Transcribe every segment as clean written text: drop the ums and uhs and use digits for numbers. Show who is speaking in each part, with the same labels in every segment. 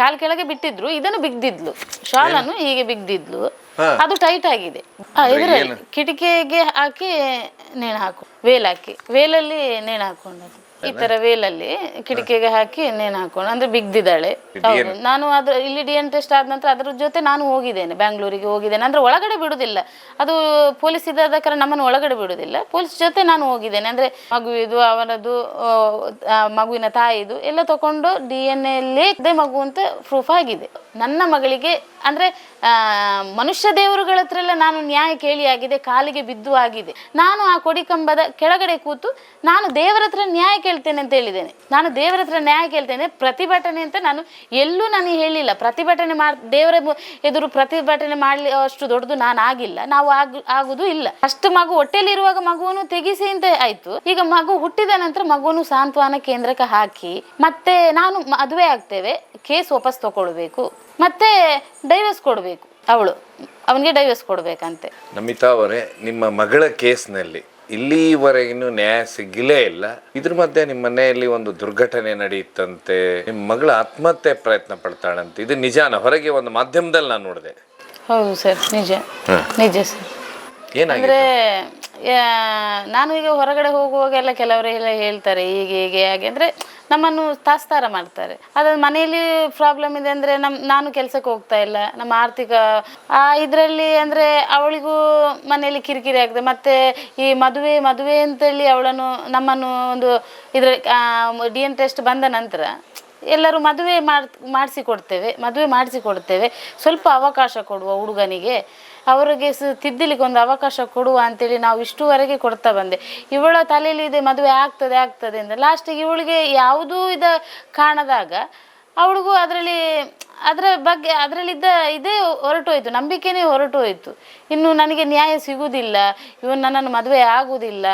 Speaker 1: ಕಾಲ್ ಕೆಳಗೆ ಬಿಟ್ಟಿದ್ರು, ಇದನ್ನು ಬಿಗ್ದಿದ್ಲು, ಶಾಲ್ ಅನ್ನು ಹೀಗೆ ಬಿಗ್ದಿದ್ಲು. ಅದು ಟೈಟ್ ಆಗಿದೆ. ಇದರಲ್ಲಿ ಕಿಟಕಿಗೆ ಹಾಕಿ ನೇಣು ಹಾಕು, ವೇಲ್ ಹಾಕಿ, ವೇಲಲ್ಲಿ ನೇಣು ಹಾಕೊಂಡದ್ದು. ಈ ತರ ವೇಲಲ್ಲಿ ಕಿಟಕಿಗೆ ಹಾಕಿ ನೇಣು ಹಾಕೊಂಡು, ಅಂದ್ರೆ ಬಿಗ್ದಿದ್ದಾಳೆ. ಹೌದು, ನಾನು ಇಲ್ಲಿ DNA ಟೆಸ್ಟ್ ಆದ ನಂತರ ಅದ್ರ ಜೊತೆ ನಾನು ಹೋಗಿದ್ದೇನೆ, ಬ್ಯಾಂಗ್ಳೂರಿಗೆ ಹೋಗಿದ್ದೇನೆ. ಅಂದ್ರೆ ಒಳಗಡೆ ಬಿಡುದಿಲ್ಲ, ಅದು ಪೊಲೀಸ್ ಇದ್ದಾದ ಕಾರಣ ನಮ್ಮನ್ನು ಒಳಗಡೆ ಬಿಡುದಿಲ್ಲ. ಪೊಲೀಸ್ ಜೊತೆ ನಾನು ಹೋಗಿದ್ದೇನೆ. ಅಂದ್ರೆ ಮಗುವಿದು, ಅವನದು, ಮಗುವಿನ ತಾಯಿದು ಎಲ್ಲ ತಕೊಂಡು DNA ಅಲ್ಲೇ ಇದೇ ಮಗು ಅಂತ ಪ್ರೂಫ್ ಆಗಿದೆ. ನನ್ನ ಮಗಳಿಗೆ ಅಂದ್ರೆ ಮನುಷ್ಯ ದೇವರುಗಳ ಹತ್ರ ಎಲ್ಲ ನಾನು ನ್ಯಾಯ ಕೇಳಿ ಆಗಿದೆ, ಕಾಲಿಗೆ ಬಿದ್ದು ಆಗಿದೆ. ನಾನು ಆ ಕೊಡಿಕಂಬದ ಕೆಳಗಡೆ ಕೂತು ನಾನು ದೇವರ ಹತ್ರ ನ್ಯಾಯ ಕೇಳ್ತೇನೆ ಅಂತ ಹೇಳಿದ್ದೇನೆ. ನಾನು ದೇವರ ಹತ್ರ ನ್ಯಾಯ ಕೇಳ್ತೇನೆ. ಪ್ರತಿಭಟನೆ ಅಂತ ನಾನು ಎಲ್ಲೂ ನನಗೆ ಹೇಳಿಲ್ಲ. ಪ್ರತಿಭಟನೆ ದೇವರ ಎದುರು ಪ್ರತಿಭಟನೆ ಮಾಡಲಿ ಅಷ್ಟು ದೊಡ್ಡದು ನಾನು ಆಗಿಲ್ಲ, ನಾವು ಆಗುದು ಇಲ್ಲ. ಅಷ್ಟು ಮಗು ಹೊಟ್ಟೆಲಿರುವಾಗ ಮಗುವನ್ನು ತೆಗಿಸಿ ಅಂತ ಆಯ್ತು. ಈಗ ಮಗು ಹುಟ್ಟಿದ ನಂತರ ಮಗುವನ್ನು ಸಾಂತ್ವನ ಕೇಂದ್ರಕ್ಕೆ ಹಾಕಿ ಮತ್ತೆ ನಾನು ಮದುವೆ ಆಗ್ತೇವೆ, ಕೇಸ್ ವಾಪಸ್ ತಗೊಳ್ಬೇಕು, ಮತ್ತೆ ಡೈವರ್ಸ್ ಕೊಡಬೇಕು. ಅವನಿಗೆ ಡೈವರ್ಸ್ ಕೊಡ್ಬೇಕಂತೆ.
Speaker 2: ನಮಿತಾ ಅವರೇ, ನಿಮ್ಮ ಮಗಳ ಕೇಸ್ನಲ್ಲಿ ಇಲ್ಲಿವರೆಗಿನೂ ನ್ಯಾಯ ಸಿಗಲೇ ಇಲ್ಲ. ಇದ್ರ ಮಧ್ಯೆ ನಿಮ್ಮ ಮನೆಯಲ್ಲಿ ಒಂದು ದುರ್ಘಟನೆ ನಡೆಯುತ್ತಂತೆ, ನಿಮ್ಮ ಮಗಳ ಆತ್ಮಹತ್ಯೆ ಪ್ರಯತ್ನ ಪಡ್ತಾಳಂತೆ. ಇದು ನಿಜಾನ? ಹೊರಗೆ ಒಂದು ಮಾಧ್ಯಮದಲ್ಲಿ ನಾನು ನೋಡಿದೆ.
Speaker 1: ಹೌದು ಸರ್, ನಿಜ ಸರ್.
Speaker 2: ಏನಾಗಿದೆ?
Speaker 1: ನಾನು ಈಗ ಹೊರಗಡೆ ಹೋಗುವಾಗೆಲ್ಲ ಕೆಲವರೆಲ್ಲ ಹೇಳ್ತಾರೆ ಹೀಗೆ ಹೀಗೆ ಹಾಗೆ, ಅಂದರೆ ನಮ್ಮನ್ನು ತಾಸ್ತಾರ ಮಾಡ್ತಾರೆ. ಅದಾದ ಮನೆಯಲ್ಲಿ ಪ್ರಾಬ್ಲಮ್ ಇದೆ ಅಂದರೆ ನಾನು ಕೆಲಸಕ್ಕೆ ಹೋಗ್ತಾ ಇಲ್ಲ, ನಮ್ಮ ಆರ್ಥಿಕ ಇದರಲ್ಲಿ ಅಂದರೆ ಅವಳಿಗೂ ಮನೆಯಲ್ಲಿ ಕಿರಿಕಿರಿ ಆಗ್ತದೆ. ಮತ್ತು ಈ ಮದುವೆ ಅಂತೇಳಿ ನಮ್ಮನ್ನು ಒಂದು ಇದರ DNA ಟೆಸ್ಟ್ ಬಂದ ನಂತರ ಎಲ್ಲರೂ ಮದುವೆ ಮಾಡಿಸಿಕೊಡ್ತೇವೆ, ಸ್ವಲ್ಪ ಅವಕಾಶ ಕೊಡುವ ಹುಡುಗನಿಗೆ, ಅವರಿಗೆ ತಿದ್ದಲಿಕ್ಕೆ ಒಂದು ಅವಕಾಶ ಕೊಡುವ ಅಂತೇಳಿ ನಾವು ಇಷ್ಟುವರೆಗೆ ಕೊಡ್ತಾ ಬಂದೆ. ಇವಳ ತಲೆಯಲ್ಲಿ ಇದೆ ಮದುವೆ ಆಗ್ತದೆ ಅಂತ. ಲಾಸ್ಟಿಗೆ ಇವಳಿಗೆ ಯಾವುದೂ ಕಾಣದಾಗ ಅವಳಿಗೂ ಅದರಲ್ಲಿದ್ದ ಇದೇ ಹೊರಟೋಯ್ತು, ನಂಬಿಕೆನೇ ಹೊರಟೋಯ್ತು. ಇನ್ನು ನನಗೆ ನ್ಯಾಯ ಸಿಗುವುದಿಲ್ಲ, ಇವನು ನನ್ನನ್ನು ಮದುವೆ ಆಗುವುದಿಲ್ಲ,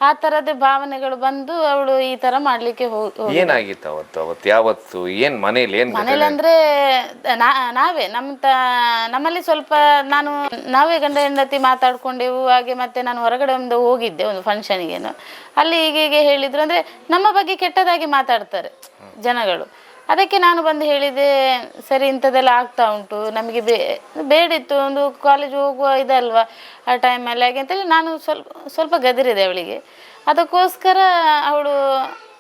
Speaker 1: ಆ ಥರದ ಭಾವನೆಗಳು ಬಂದು ಅವಳು ಈ ಥರ ಮಾಡಲಿಕ್ಕೆ
Speaker 2: ಏನಾಗಿತ್ತು ಯಾವತ್ತು? ಏನು ಮನೇಲಿ
Speaker 1: ಅಂದರೆ ನಾವೇ ನಮ್ಮಲ್ಲಿ ಸ್ವಲ್ಪ ನಾವೇ ಗಂಡ ಹೆಂಡತಿ ಮಾತಾಡ್ಕೊಂಡೆವು ಹಾಗೆ. ಮತ್ತೆ ನಾನು ಹೊರಗಡೆ ಹೋಗಿದ್ದೆ ಒಂದು ಫಂಕ್ಷನಿಗೇನು, ಅಲ್ಲಿ ಹೀಗೆ ಹೇಳಿದ್ರು. ಅಂದರೆ ನಮ್ಮ ಬಗ್ಗೆ ಕೆಟ್ಟದಾಗಿ ಮಾತಾಡ್ತಾರೆ ಜನಗಳು. ಅದಕ್ಕೆ ನಾನು ಬಂದು ಹೇಳಿದೆ, ಸರಿ ಇಂಥದ್ದೆಲ್ಲ ಆಗ್ತಾ ಉಂಟು, ನಮಗೆ ಬೇಡಿತ್ತು, ಒಂದು ಕಾಲೇಜ್ ಹೋಗುವ ಇದಲ್ವಾ ಆ ಟೈಮಲ್ಲಿ ಹಾಗೆ ಅಂತೇಳಿ ನಾನು ಸ್ವಲ್ಪ ಗದರಿದೆ ಅವಳಿಗೆ. ಅದಕ್ಕೋಸ್ಕರ ಅವಳು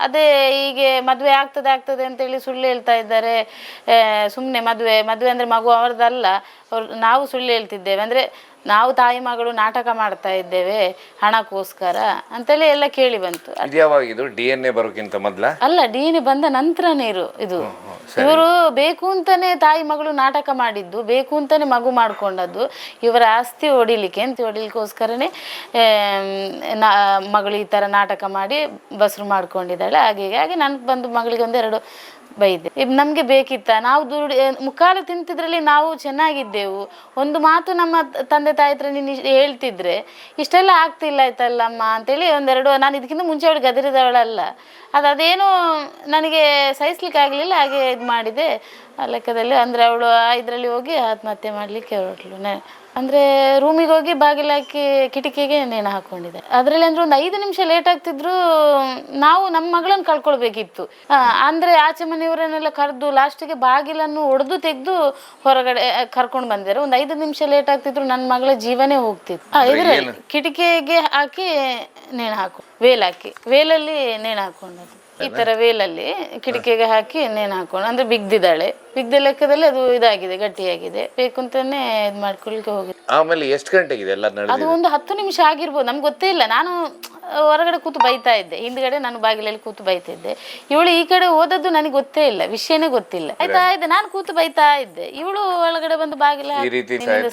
Speaker 1: ಅದೇ ಹೀಗೆ ಮದುವೆ ಆಗ್ತದೆ ಅಂತೇಳಿ ಸುಳ್ಳು ಹೇಳ್ತಾ ಇದ್ದಾರೆ. ಸುಮ್ಮನೆ ಮದುವೆ ಅಂದರೆ ಮಗು ಅವರದಲ್ಲ, ನಾವು ಸುಳ್ಳು ಹೇಳ್ತಿದ್ದೇವೆ, ಅಂದರೆ ನಾವು ತಾಯಿ ಮಗಳು ನಾಟಕ ಮಾಡ್ತಾ ಇದ್ದೇವೆ ಹಣಕ್ಕೋಸ್ಕರ ಅಂತೇಳಿ ಎಲ್ಲ ಕೇಳಿ ಬಂತು.
Speaker 2: ಇದು DNA ಬರೋಕ್ಕಿಂತ ಮೊದಲ
Speaker 1: ಅಲ್ಲ, DNA ಬಂದ ನಂತರನೇ ಇದು. ಇವರು ಬೇಕು ಅಂತಾನೆ ತಾಯಿ ಮಗಳು ನಾಟಕ ಮಾಡಿದ್ದು, ಬೇಕು ಅಂತಾನೆ ಮಗು ಮಾಡ್ಕೊಂಡದ್ದು, ಇವರ ಆಸ್ತಿ ಹೊಡಿಲಿಕ್ಕೋಸ್ಕರನೇ ಮಗಳು ಈ ಥರ ನಾಟಕ ಮಾಡಿ ಬಸ್ರು ಮಾಡ್ಕೊಂಡಿದ್ದಾಳೆ. ಹಾಗೆ ನನಗೆ ಬಂದು ಮಗಳಿಗೆ ಒಂದೆರಡು ಬೈದೆ. ನಮಗೆ ಬೇಕಿತ್ತ, ನಾವು ಮುಕ್ಕಾಲು ತಿಂತಿದ್ರಲ್ಲಿ ನಾವು ಚೆನ್ನಾಗಿದ್ದೆವು, ಒಂದು ಮಾತು ನಮ್ಮ ತಂದೆ ತಾಯಿ ಹತ್ರ ನೀನು ಹೇಳ್ತಿದ್ರೆ ಇಷ್ಟೆಲ್ಲ ಆಗ್ತಿಲ್ಲ ಆಯ್ತಲ್ಲಮ್ಮ ಅಂತೇಳಿ ಒಂದೆರಡು. ನಾನು ಇದಕ್ಕಿಂತ ಮುಂಚೆ ಅವಳು ಗದರಿದವಳಲ್ಲ, ಅದೇನೋ ನನಗೆ ಸಹಿಸ್ಲಿಕ್ಕೆ ಆಗಲಿಲ್ಲ, ಹಾಗೆ ಇದು ಮಾಡಿದೆ ಆ ಲೆಕ್ಕದಲ್ಲಿ. ಅಂದರೆ ಅವಳು ಇದರಲ್ಲಿ ಹೋಗಿ ಆತ್ಮಹತ್ಯೆ ಮಾಡಲಿಕ್ಕೆ ಹೊರಟ್ಲು. ಅಂದರೆ ರೂಮಿಗೆ ಹೋಗಿ ಬಾಗಿಲಾಕಿ ಕಿಟಕಿಗೆ ನೇಣು ಹಾಕ್ಕೊಂಡಿದೆ. ಅದರಲ್ಲಿ ಅಂದರೆ ಒಂದು 5 ನಿಮಿಷ ಲೇಟ್ ಆಗ್ತಿದ್ರು ನಾವು ನಮ್ಮ ಮಗಳನ್ನು ಕಳ್ಕೊಳ್ಬೇಕಿತ್ತು. ಅಂದರೆ ಆಚೆ ಮನೆಯವರನ್ನೆಲ್ಲ ಕರೆದು ಲಾಸ್ಟಿಗೆ ಬಾಗಿಲನ್ನು ಒಡೆದು ತೆಗೆದು ಹೊರಗಡೆ ಕರ್ಕೊಂಡು ಬಂದಿದ್ದಾರೆ. ಒಂದು 5 ನಿಮಿಷ ಲೇಟ್ ಆಗ್ತಿದ್ರು ನನ್ನ ಮಗಳ ಜೀವನೇ ಹೋಗ್ತಿತ್ತು. ಇದರಲ್ಲಿ ಕಿಟಕಿಗೆ ಹಾಕಿ ನೇಣು ಹಾಕು, ವೇಲ್ ಹಾಕಿ, ವೇಲಲ್ಲಿ ನೇಣು ಹಾಕೊಂಡದ್ದು. ಈ ಥರ ವೇಲಲ್ಲಿ ಕಿಟಕಿಗೆ ಹಾಕಿ ನೇಣು ಹಾಕೊಂಡು, ಅಂದರೆ ಬಿಗ್ದಿದ್ದಾಳೆ. ಬಿಗ್ದ ಲೆಕ್ಕದಲ್ಲಿ ಅದು ಇದಾಗಿದೆ, ಗಟ್ಟಿಯಾಗಿದೆ. ಬೇಕು ಅಂತಾನೆ ಇದು ಮಾಡ್ಕೊಳ್ಲಿಕ್ಕೆ ಹೋಗಿದೆ.
Speaker 2: ಆಮೇಲೆ ಎಷ್ಟು ಗಂಟೆಗಿದೆ ಎಲ್ಲ?
Speaker 1: ಅದು ಒಂದು 10 ನಿಮಿಷ ಆಗಿರ್ಬೋದು, ನಮ್ಗೆ ಗೊತ್ತೇ ಇಲ್ಲ. ನಾನು ಹೊರಗಡೆ ಕೂತು ಬೈತಾ ಇದ್ದೆ, ಹಿಂದ್ಗಡೆ ನಾನು ಬಾಗಿಲಲ್ಲಿ ಕೂತು ಬೈತಿದ್ದೆ. ಇವಳು ಈ ಕಡೆ ಹೋದದ್ದು ನನಗೆ ಗೊತ್ತೇ ಇಲ್ಲ, ವಿಷಯನೇ ಗೊತ್ತಿಲ್ಲ. ಆಯ್ತಾ ನಾನು ಕೂತು ಬೈತಾ ಇದ್ದೆ, ಇವಳು ಒಳಗಡೆ ಬಂದು ಬಾಗಿಲ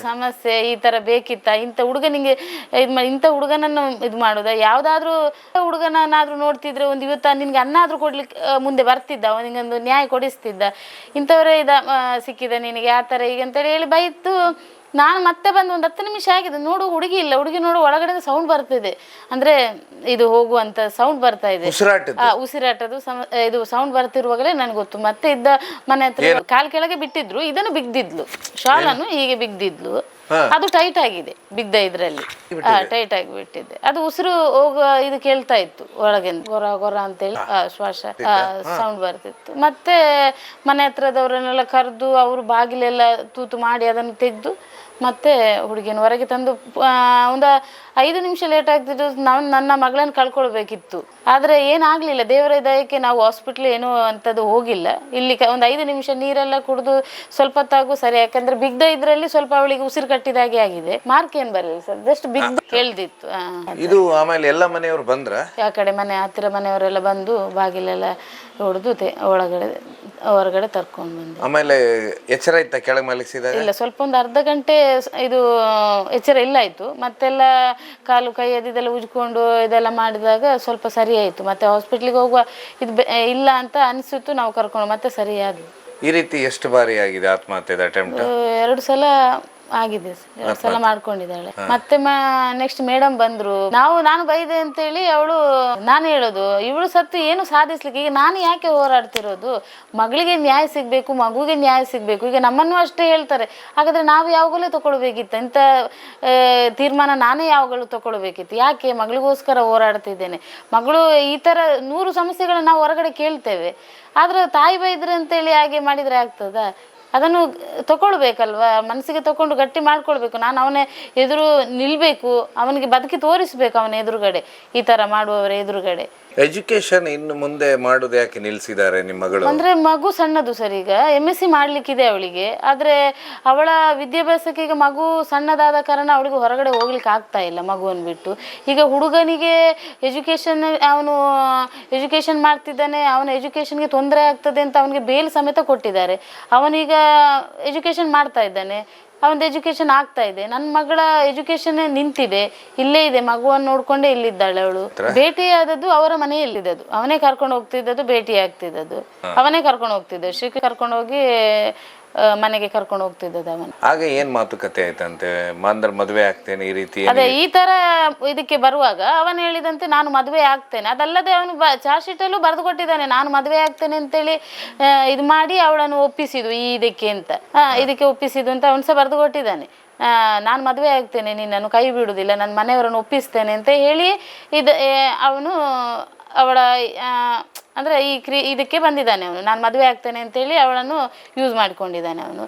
Speaker 1: ಸಮಸ್ಯೆ ಈ ತರ ಬೇಕಿತ್ತ, ಇಂಥ ಹುಡುಗನಿಗೆ ಇಂಥ ಹುಡುಗನನ್ನು ಇದು ಮಾಡೋದ, ಯಾವ್ದಾದ್ರು ಹುಡುಗನನ್ನಾದ್ರೂ ನೋಡ್ತಿದ್ರೆ ಒಂದು ಇವತ್ತು ನಿನ್ಗೆ ಅನ್ನಾದ್ರೂ ಕೊಡ್ಲಿಕ್ಕೆ ಮುಂದೆ ಬರ್ತಿದ್ದ, ಅವನಿಗೊಂದು ನ್ಯಾಯ ಕೊಡಿಸ್ತಿದ್ದ, ಇಂಥವರೇ ಸಿಕ್ಕಿದ ನಿನಗೆ ಆ ಥರ ಈಗ ಅಂತೇಳಿ ಹೇಳಿ ಬೈತು. ನಾನು ಮತ್ತೆ ಬಂದು ಒಂದು 10 ನಿಮಿಷ ಆಗಿದೆ, ನೋಡು ಹುಡುಗಿ ಇಲ್ಲ, ಹುಡುಗಿ ನೋಡು ಒಳಗಡೆ ಸೌಂಡ್ ಬರ್ತಿದೆ, ಅಂದ್ರೆ ಇದು ಹೋಗುವಂತ ಸೌಂಡ್ ಬರ್ತಾ ಇದೆ, ಉಸಿರಾಟದ್ದು ಇದು ಸೌಂಡ್ ಬರ್ತಿರುವಾಗಲೇ ನನಗೆ ಗೊತ್ತು. ಮತ್ತೆ ಇದ್ದ ಮನೆ ಹತ್ರ ಕಾಲ್ ಕೆಳಗೆ ಬಿಟ್ಟಿದ್ರು, ಇದನ್ನು ಬಿಗ್ದಿದ್ಲು, ಶಾಲ್ ಅನ್ನು ಹೀಗೆ ಬಿಗ್ದಿದ್ಲು. ಅದು ಟೈಟ್ ಆಗಿದೆ ಬಿದ್ದ ಇದ್ರಲ್ಲಿ ಟೈಟ್ ಆಗಿ ಬಿಟ್ಟಿದೆ. ಅದು ಉಸಿರು ಹೋಗುವ ಇದು ಕೇಳ್ತಾ ಇತ್ತು ಒಳಗೆ ಗೊರ ಗೊರ ಅಂತೇಳಿ ಶ್ವಾಸ ಸೌಂಡ್ ಬರ್ತಿತ್ತು. ಮತ್ತೆ ಮನೆ ಹತ್ರದವರನ್ನೆಲ್ಲ ಕರೆದು ಅವರು ಬಾಗಿಲೆಲ್ಲ ತೂತು ಮಾಡಿ ಅದನ್ನು ತೆಗೆದು ಮತ್ತೆ ಹುಡುಗಿನ ಹೊರಗೆ ತಂದು ಒಂದು 5 ನಿಮಿಷ ಲೇಟ್ ಆಗ್ತಿದ್ದು. ನಾವು ನನ್ನ ಮಗಳನ್ನು ಕಳ್ಕೊಳ್ಬೇಕಿತ್ತು, ಆದರೆ ಏನಾಗಲಿಲ್ಲ. ದೇವರ ದಯಕ್ಕೆ ನಾವು ಹಾಸ್ಪಿಟ್ಲ್ ಏನೂ ಅಂಥದ್ದು ಹೋಗಿಲ್ಲ. ಇಲ್ಲಿ ಒಂದು 5 ನಿಮಿಷ ನೀರೆಲ್ಲ ಕುಡಿದು ಸ್ವಲ್ಪ ಹೊತ್ತಾಗೂ ಸರಿ, ಯಾಕಂದ್ರೆ ಬಿಗ್ದ ಇದ್ರಲ್ಲಿ ಸ್ವಲ್ಪ ಅವಳಿಗೆ ಉಸಿರು ಕಟ್ಟಿದಾಗೆ ಆಗಿದೆ. ಮಾರ್ಕ್ ಏನು ಬರಲಿಲ್ಲ ಸರ್, ಜಸ್ಟ್ ಬಿಗ್ದ ಕೇಳ್ದಿತ್ತು.
Speaker 2: ಇದು ಆಮೇಲೆ ಎಲ್ಲ ಮನೆಯವರು ಬಂದ್ರ,
Speaker 1: ಆ ಕಡೆ ಮನೆ ಹತ್ತಿರ ಮನೆಯವರೆಲ್ಲ ಬಂದು ಬಾಗಿಲೆಲ್ಲ ಹೊಡೆದು ಹೊರಗಡೆ ತರ್ಕೊಂಡು ಬಂದು.
Speaker 2: ಆಮೇಲೆ ಎಚ್ಚರ ಇತ್ತ ಕೆಳಗೆ ಮಲಗಿಸಿದಾಗ? ಇಲ್ಲ,
Speaker 1: ಸ್ವಲ್ಪ ಒಂದು ಅರ್ಧ ಗಂಟೆ ಇದು ಎಚ್ಚರ ಇಲ್ಲ ಆಯಿತು. ಮತ್ತೆಲ್ಲ ಕಾಲು ಕೈ ಅದೆಲ್ಲ ಉಜ್ಕೊಂಡು ಇದೆಲ್ಲ ಮಾಡಿದಾಗ ಸ್ವಲ್ಪ ಸರಿ ಆಯಿತು. ಮತ್ತೆ ಹಾಸ್ಪಿಟ್ಲಿಗೆ ಹೋಗುವ ಇದು ಇಲ್ಲ ಅಂತ ಅನಿಸಿತ್ತು. ನಾವು ಕರ್ಕೊಂಡು ಮತ್ತೆ ಸರಿಯಾದ್ವಿ.
Speaker 2: ಈ ರೀತಿ ಎಷ್ಟು ಬಾರಿ ಆಗಿದೆ ಆತ್ಮಹತ್ಯೆದ ಅಟೆಂಪ್ಟ್?
Speaker 1: 2 ಸಲ ಆಗಿದೆ, 2 ಸಲ ಮಾಡ್ಕೊಂಡಿದ್ದಾಳೆ. ಮತ್ತೆ ನೆಕ್ಸ್ಟ್ ಮೇಡಮ್ ಬಂದ್ರು. ನಾನು ಬೈದೆ ಅಂತೇಳಿ ಅವಳು, ನಾನು ಹೇಳೋದು ಇವಳು ಸತ್ತು ಏನು ಸಾಧಿಸ್ಲಿಕ್ಕೆ, ಈಗ ನಾನು ಯಾಕೆ ಹೋರಾಡ್ತಿರೋದು? ಮಗಳಿಗೆ ನ್ಯಾಯ ಸಿಗಬೇಕು, ಮಗುಗೆ ನ್ಯಾಯ ಸಿಗಬೇಕು. ಈಗ ನಮ್ಮನ್ನು ಅಷ್ಟೇ ಹೇಳ್ತಾರೆ, ಹಾಗಾದ್ರೆ ನಾವು ಯಾವಾಗಲೂ ತಗೊಳ್ಬೇಕಿತ್ತು ಇಂಥ ತೀರ್ಮಾನ. ನಾನೇ ಯಾವಾಗಲೂ ತಗೊಳ್ಬೇಕಿತ್ತು. ಯಾಕೆ? ಮಗಳಿಗೋಸ್ಕರ ಹೋರಾಡ್ತಿದ್ದೇನೆ. ಮಗಳು ಈ ಥರ 100 ಸಮಸ್ಯೆಗಳನ್ನ ನಾವು ಹೊರಗಡೆ ಕೇಳ್ತೇವೆ, ಆದ್ರೆ ತಾಯಿ ಬೈದ್ರೆ ಅಂತೇಳಿ ಹಾಗೆ ಮಾಡಿದರೆ ಆಗ್ತದ? ಅದನ್ನು ತಗೊಳ್ಬೇಕಲ್ವಾ, ಮನಸ್ಸಿಗೆ ತಗೊಂಡು ಗಟ್ಟಿ ಮಾಡ್ಕೊಳ್ಬೇಕು. ನಾನು ಅವನ ಎದುರು ನಿಲ್ಬೇಕು, ಅವನಿಗೆ ಬದುಕಿ ತೋರಿಸ್ಬೇಕು ಅವನ ಎದುರುಗಡೆ, ಈ ಥರ ಮಾಡುವವರ ಎದುರುಗಡೆ.
Speaker 2: ಎಜುಕೇಶನ್ ಇನ್ನು ಮುಂದೆ ಮಾಡೋದು ಯಾಕೆ ನಿಲ್ಸಿದ್ದಾರೆ ನಿಮ್ಮ ಮಗಳು?
Speaker 1: ಅಂದ್ರೆ ಮಗು ಸಣ್ಣದು ಸರ್, ಈಗ MSc ಮಾಡ್ಲಿಕ್ಕಿದೆ ಅವಳಿಗೆ. ಆದ್ರೆ ಅವಳ ವಿದ್ಯಾಭ್ಯಾಸಕ್ಕೆ ಈಗ ಮಗು ಸಣ್ಣದಾದ ಕಾರಣ ಅವಳಿಗೆ ಹೊರಗಡೆ ಹೋಗ್ಲಿಕ್ಕೆ ಆಗ್ತಾ ಇಲ್ಲ ಮಗುವನ್ನು ಬಿಟ್ಟು. ಈಗ ಹುಡುಗನಿಗೆ ಅವನು ಎಜುಕೇಶನ್ ಮಾಡ್ತಿದ್ದಾನೆ, ಅವನ ಎಜುಕೇಶನ್ಗೆ ತೊಂದರೆ ಆಗ್ತದೆ ಅಂತ ಅವನಿಗೆ ಬೇಲ್ ಸಮೇತ ಕೊಟ್ಟಿದ್ದಾರೆ. ಅವನೀಗ ಎಜುಕೇಶನ್ ಮಾಡ್ತಾ ಇದ್ದಾನೆ, ಅವನದು ಎಜುಕೇಶನ್ ಆಗ್ತಾ ಇದೆ. ನನ್ನ ಮಗಳ ಎಜುಕೇಶನ್ ನಿಂತಿದೆ, ಇಲ್ಲೇ ಇದೆ, ಮಗುವನ್ನು ನೋಡ್ಕೊಂಡೇ ಇಲ್ಲಿದ್ದಾಳೆ ಅವಳು. ಭೇಟಿ ಆದದ್ದು ಅವರ ಮನೆಯಲ್ಲಿದ್ದದ್ದು, ಅವನೇ ಕರ್ಕೊಂಡು ಹೋಗ್ತಿದ್ದದ್ದು, ಭೇಟಿ ಆಗ್ತಿದ್ದದ್ದು ಅವನೇ ಕರ್ಕೊಂಡು ಹೋಗ್ತಿದ್ದ. ಶ್ರೀ ಕರ್ಕೊಂಡು ಹೋಗಿ ಮನೆಗೆ ಕರ್ಕೊಂಡು ಹೋಗ್ತಿದ್ದದ್ದು ಅವನು.
Speaker 2: ಆಗ ಏನ್ ಮಾತುಕತೆ ಆಯ್ತಂತೆ? ಮದುವೆ ಆಗ್ತೇನೆ ಈ ರೀತಿ?
Speaker 1: ಅದೇ ಈ ತರ ಇದಕ್ಕೆ ಬರುವಾಗ ಅವನು ಹೇಳಿದಂತೆ ನಾನು ಮದುವೆ ಆಗ್ತೇನೆ. ಅದಲ್ಲದೆ ಅವನು ಚಾರ್ಜ್ ಶೀಟಲ್ಲೂ ಬರೆದು ಕೊಟ್ಟಿದ್ದಾನೆ, ನಾನು ಮದುವೆ ಆಗ್ತೇನೆ ಅಂತೇಳಿ ಇದು ಮಾಡಿ ಅವಳನ್ನು ಒಪ್ಪಿಸಿದ್ದು ಇದಕ್ಕೆ ಅಂತ, ಇದಕ್ಕೆ ಒಪ್ಪಿಸಿದ್ದು ಅಂತ ಅವನು ಸಹ ಬರೆದು ಕೊಟ್ಟಿದ್ದಾನೆ. ನಾನು ಮದುವೆ ಆಗ್ತೇನೆ, ನಿನ್ನನ್ನು ಕೈ ಬಿಡುವುದಿಲ್ಲ, ನನ್ನ ಮನೆಯವರನ್ನು ಒಪ್ಪಿಸ್ತೇನೆ ಅಂತ ಹೇಳಿ ಅವನು ಅವಳ ಅಂದರೆ ಇದಕ್ಕೆ ಬಂದಿದ್ದಾನೆ ಅವನು. ನಾನು ಮದುವೆ ಆಗ್ತೇನೆ ಅಂತೇಳಿ ಅವಳನ್ನು ಯೂಸ್ ಮಾಡಿಕೊಂಡಿದ್ದಾನೆ ಅವನು.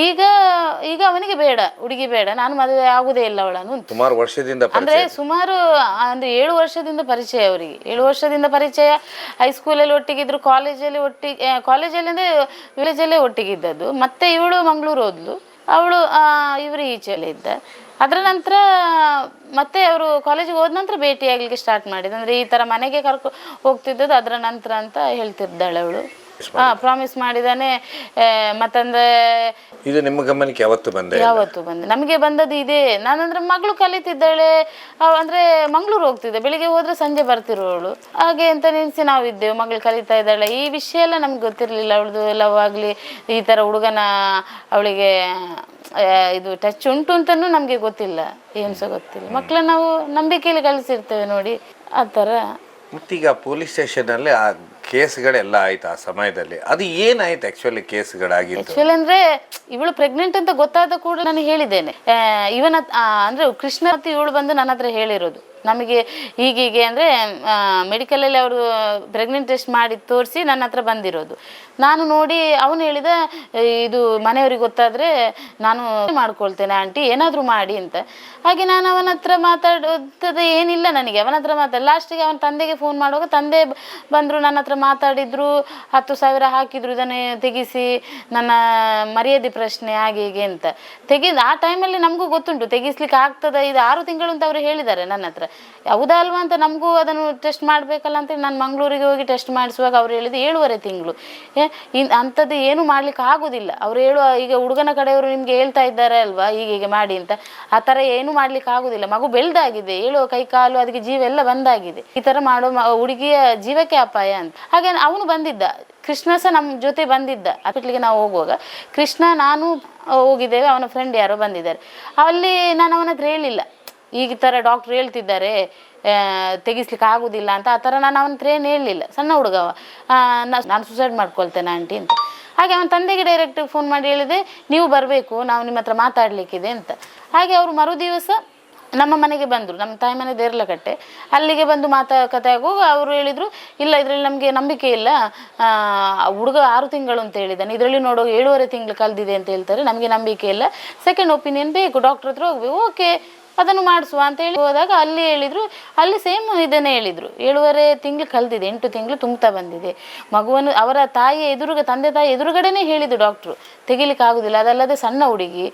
Speaker 1: ಈಗ ಅವನಿಗೆ ಬೇಡ, ಹುಡುಗಿ ಬೇಡ, ನಾನು ಮದುವೆ ಆಗುವುದೇ ಇಲ್ಲ ಅವಳನ್ನು.
Speaker 2: ಸುಮಾರು ವರ್ಷದಿಂದ
Speaker 1: ಸುಮಾರು 7 ವರ್ಷದಿಂದ ಪರಿಚಯ ಅವರಿಗೆ. 7 ವರ್ಷದಿಂದ ಪರಿಚಯ. ಹೈಸ್ಕೂಲಲ್ಲಿ ಒಟ್ಟಿಗಿದ್ರು, ಕಾಲೇಜಲ್ಲಿ ಅಂದರೆ ವಿಲೇಜಲ್ಲೇ ಒಟ್ಟಿಗಿದ್ದದ್ದು. ಮತ್ತೆ ಇವಳು ಮಂಗಳೂರು ಹೋದ್ಲು, ಅವಳು ಇವರು ಈಚೆಲ್ಲ ಇದ್ದ. ಅದರ ನಂತರ ಮತ್ತೆ ಅವರು ಕಾಲೇಜಿಗೆ ಹೋದ ನಂತರ ಭೇಟಿ ಆಗ್ಲಿಕ್ಕೆ ಸ್ಟಾರ್ಟ್ ಮಾಡಿದ್ದು. ಅಂದರೆ ಈ ಥರ ಮನೆಗೆ ಹೋಗ್ತಿದ್ದದ್ದು ಅದರ ನಂತರ ಅಂತ ಹೇಳ್ತಿದ್ದಾಳೆ ಅವಳು. ಪ್ರಾಮಿಸ್ ಮಾಡಿದ್ದಾನೆ. ಮತ್ತಂದ್ರೆ
Speaker 2: ಇದು ನಿಮ್ಮ ಗಮನಕ್ಕೆ ಯಾವತ್ತು ಬಂದೆ?
Speaker 1: ನಮಗೆ ಬಂದದ್ದು ಇದೆ. ನಾನಂದ್ರೆ ಮಗಳು ಕಲಿತಿದ್ದಾಳೆ, ಅಂದ್ರೆ ಮಂಗಳೂರು ಹೋಗ್ತಿದ್ದೆ, ಬೆಳಿಗ್ಗೆ ಹೋದ್ರೆ ಸಂಜೆ ಬರ್ತಿರೋಳು, ಹಾಗೆ ಅಂತ ನೆನೆಸಿ ನಾವು ಇದ್ದೇವೆ. ಮಗಳು ಕಲಿತಾ ಇದ್ದಾಳೆ, ಈ ವಿಷಯ ಎಲ್ಲ ನಮ್ಗೆ ಗೊತ್ತಿರಲಿಲ್ಲ. ಅವಳದು ಲವ್ ಆಗಲಿ ಈ ಥರ ಹುಡುಗನ ಅವಳಿಗೆ ಇದು ಟಚ್ ಉಂಟು ಅಂತನೂ ನಮಗೆ ಗೊತ್ತಿಲ್ಲ, ಏನು ಸಹ ಗೊತ್ತಿಲ್ಲ. ಮಕ್ಕಳನ್ನ ನಾವು ನಂಬಿಕೆಯಲ್ಲಿ ಕಲಿಸಿರ್ತೇವೆ ನೋಡಿ, ಆ ಥರ.
Speaker 2: ಮತ್ತೀಗ ಪೊಲೀಸ್ ಸ್ಟೇಷನಲ್ಲಿ ಆ ಕೇಸ್ಗಳೆಲ್ಲ ಆಯ್ತು ಆ ಸಮಯದಲ್ಲಿ, ಅದು ಏನಾಯ್ತು ಆಕ್ಚುಲಿ ಕೇಸ್ಗಳಾಗಿತ್ತು?
Speaker 1: ಆಕ್ಚುಲಿ ಅಂದ್ರೆ ಇವಳು ಪ್ರೆಗ್ನೆಂಟ್ ಅಂತ ಗೊತ್ತಾದ ಕೂಡ ನಾನು ಹೇಳಿದ್ದೇನೆ. ಇವನ ಅಂದ್ರೆ ಕೃಷ್ಣ ಮತ್ತು ಇವಳು ಬಂದು ನನ್ನ ಹತ್ರ ಹೇಳಿರೋದು, ನಮಗೆ ಹೀಗೀಗೆ ಅಂದರೆ ಮೆಡಿಕಲಲ್ಲಿ ಅವರು ಪ್ರೆಗ್ನೆಂಟ್ ಟೆಸ್ಟ್ ಮಾಡಿ ತೋರಿಸಿ ನನ್ನ ಹತ್ರ ಬಂದಿರೋದು. ನಾನು ನೋಡಿ ಅವನು ಹೇಳಿದ, ಇದು ಮನೆಯವ್ರಿಗೆ ಗೊತ್ತಾದರೆ ನಾನು ಮಾಡ್ಕೊಳ್ತೇನೆ ಆಂಟಿ, ಏನಾದರೂ ಮಾಡಿ ಅಂತ. ಹಾಗೆ ನಾನು ಅವನ ಹತ್ರ ಮಾತಾಡೋದು ಏನಿಲ್ಲ ನನಗೆ, ಅವನ ಹತ್ರ ಲಾಸ್ಟಿಗೆ ಅವನ ತಂದೆಗೆ ಫೋನ್ ಮಾಡುವಾಗ ತಂದೆ ಬಂದರು, ನನ್ನ ಹತ್ರ ಮಾತಾಡಿದರು, 10,000 ಹಾಕಿದ್ರು ಇದನ್ನು ತೆಗಿಸಿ, ನನ್ನ ಮರ್ಯಾದೆ ಪ್ರಶ್ನೆ ಹಾಗೆ ಹೀಗೆ ಅಂತ ಆ ಟೈಮಲ್ಲಿ ನಮಗೂ ಗೊತ್ತುಂಟು ತೆಗಿಸ್ಲಿಕ್ಕೆ ಆಗ್ತದೆ, ಇದು 6 ತಿಂಗಳು ಅಂತ ಅವರು ಹೇಳಿದ್ದಾರೆ ನನ್ನ ಹತ್ರ. ಹೌದಾ ಅಲ್ವಾ ಅಂತ ನಮಗೂ ಅದನ್ನು ಟೆಸ್ಟ್ ಮಾಡಬೇಕಲ್ಲ ಅಂತೇಳಿ ನಾನು ಮಂಗಳೂರಿಗೆ ಹೋಗಿ ಟೆಸ್ಟ್ ಮಾಡಿಸುವಾಗ ಅವ್ರು ಹೇಳಿದ್ದು 7.5 ತಿಂಗಳು. ಅಂಥದ್ದು ಏನು ಮಾಡ್ಲಿಕ್ಕೆ ಆಗೋದಿಲ್ಲ. ಅವ್ರು ಈಗ ಹುಡುಗನ ಕಡೆಯವರು ನಿಮ್ಗೆ ಹೇಳ್ತಾ ಇದ್ದಾರೆ ಅಲ್ವಾ ಹೀಗೆ ಮಾಡಿ ಅಂತ, ಆ ಥರ ಏನು ಮಾಡ್ಲಿಕ್ಕೆ ಆಗೋದಿಲ್ಲ. ಮಗು ಬೆಳೆದಾಗಿದೆ, ಕೈ ಕಾಲು ಅದಕ್ಕೆ ಜೀವ ಎಲ್ಲ ಬಂದಾಗಿದೆ, ಈ ಥರ ಮಾಡೋ ಹುಡುಗಿಯ ಜೀವಕ್ಕೆ ಅಪಾಯ ಅಂತ. ಹಾಗೆ ಅವನು ಬಂದಿದ್ದ, ಕೃಷ್ಣ ಸಹ ನಮ್ಮ ಜೊತೆ ಬಂದಿದ್ದ. ಹಾಸ್ಪಿಟ್ಲಿಗೆ ನಾವು ಹೋಗುವಾಗ ಕೃಷ್ಣ ನಾನು ಹೋಗಿದ್ದೇವೆ, ಅವನ ಫ್ರೆಂಡ್ ಯಾರೋ ಬಂದಿದ್ದಾರೆ. ಅಲ್ಲಿ ನಾನು ಅವನ ಹತ್ರ ಹೇಳಿಲ್ಲ, ಈ ಥರ ಡಾಕ್ಟ್ರು ಹೇಳ್ತಿದ್ದಾರೆ ತೆಗಿಸ್ಲಿಕ್ಕೆ ಆಗೋದಿಲ್ಲ ಅಂತ. ಆ ಥರ ನಾನು ಅವನ ಹತ್ರ ಏನು ಹೇಳಲಿಲ್ಲ. ಸಣ್ಣ ಹುಡುಗವ, ನಾನು ಸುಸೈಡ್ ಮಾಡ್ಕೊಳ್ತೇನೆ ಆಂಟಿ ಅಂತ. ಹಾಗೆ ಅವನ ತಂದೆಗೆ ಡೈರೆಕ್ಟ್ ಫೋನ್ ಮಾಡಿ ಹೇಳಿದೆ, ನೀವು ಬರಬೇಕು, ನಾವು ನಿಮ್ಮ ಹತ್ರ ಮಾತಾಡಲಿಕ್ಕಿದೆ ಅಂತ. ಹಾಗೆ ಅವರು ಮರುದಿವಸ ನಮ್ಮ ಮನೆಗೆ ಬಂದರು, ನಮ್ಮ ತಾಯಿ ಮನೆ ದೇರ್ಲಕಟ್ಟೆ. ಅಲ್ಲಿಗೆ ಬಂದು ಮಾತುಕತೆ ಆಗುವಾಗ ಅವರು ಹೇಳಿದರು, ಇಲ್ಲ ಇದರಲ್ಲಿ ನಮಗೆ ನಂಬಿಕೆ ಇಲ್ಲ, ಹುಡುಗ 6 ತಿಂಗಳು ಅಂತ ಹೇಳಿದ್ದಾನೆ, ಇದರಲ್ಲಿ ನೋಡೋ 7.5 ತಿಂಗಳು ಕಳೆದಿದೆ ಅಂತ ಹೇಳ್ತಾರೆ, ನಮಗೆ ನಂಬಿಕೆ ಇಲ್ಲ, ಸೆಕೆಂಡ್ ಒಪಿನಿಯನ್ ಬೇಕು, ಡಾಕ್ಟ್ರ್ ಹತ್ರ ಹೋಗ್ಬೇಕು. ಓಕೆ, ಅದನ್ನು ಮಾಡಿಸುವ ಅಂತ ಹೇಳಿ ಹೋದಾಗ ಅಲ್ಲಿ ಹೇಳಿದರು, ಅಲ್ಲಿ ಸೇಮ್ ಇದನ್ನೇ ಹೇಳಿದರು, 7.5 ತಿಂಗಳು ಕಳೆದಿದೆ, 8 ತಿಂಗಳು ತುಂಬ್ತಾ ಬಂದಿದೆ. ಮಗುವನ್ನು ಅವರ ತಾಯಿಯ ತಂದೆ ತಾಯಿ ಎದುರುಗಡೆನೇ ಹೇಳಿದ್ದು ಡಾಕ್ಟ್ರು, ತೆಗಿಲಿಕ್ಕೆ ಆಗೋದಿಲ್ಲ, ಅದಲ್ಲದೆ ಸಣ್ಣ ಹುಡುಗಿ,